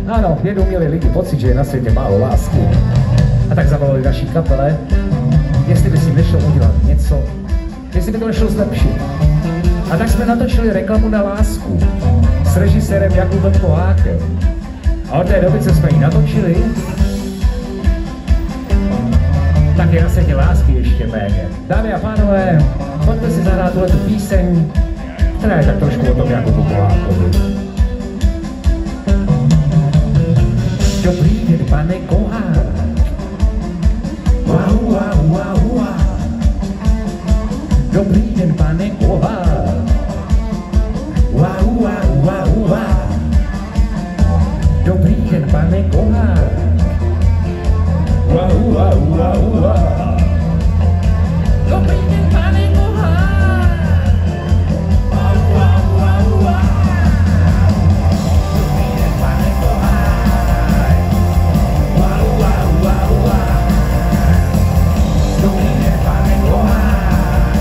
Ano, jednou měli lidi pocit, že je na světě málo lásky. A tak zavolali naší kapele, jestli by si nešlo udělat něco, jestli by to nešlo zlepšit. A tak jsme natočili reklamu na lásku s režisérem Jakubem Kohákem. A od té doby, co jsme ji natočili, tak je na světě lásky ještě méně. Dámy a pánové, pojďte si zahrát tuhletu píseň, která je tak trošku o tom Jakubu Kohákovi. Dobrý den, pane Kohák. Wow, wow, wow, wow. Dobrý den, pane Kohák. Wow, wow, wow, wow. Dobrý den, pane Kohák. Wow, wow, wow, wow. Dobrý den, pane Kohák. Wow, wow, wow, wow. Dobrý den, pane Kohák. Wow, wow, wow, wow. Dobrý den, pane Kohák.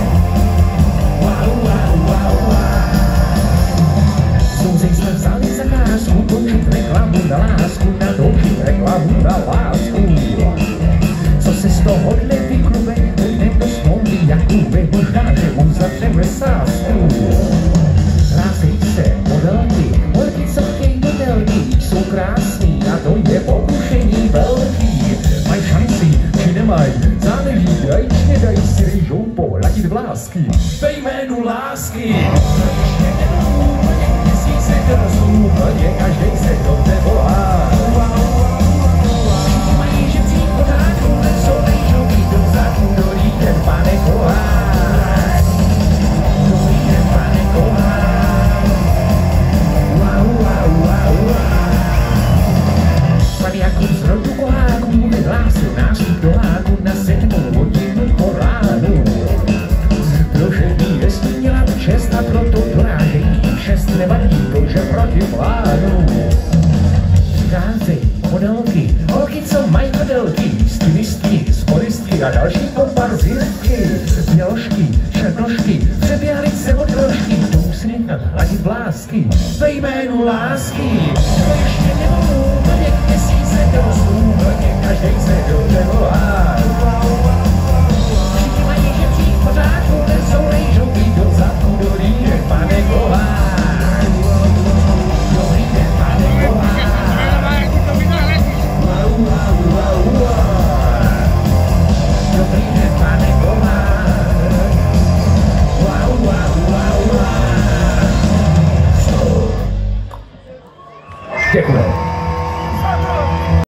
Wow, wow, wow, wow. Souzej jsme vzali zakázku, točit reklamu na lásku, natočit reklamu na lásku. Co se z toho nevyklube, jdem do smlouvy Jakube, možná, že mu zavřeme sásku. Hlásej se, modelky, holky, co chtějí modelky, jsou krásný a to je pokušení velký. Mají šanci, či nemají, záleží, dají si rýžou poladit vlásky ve jménu lásky.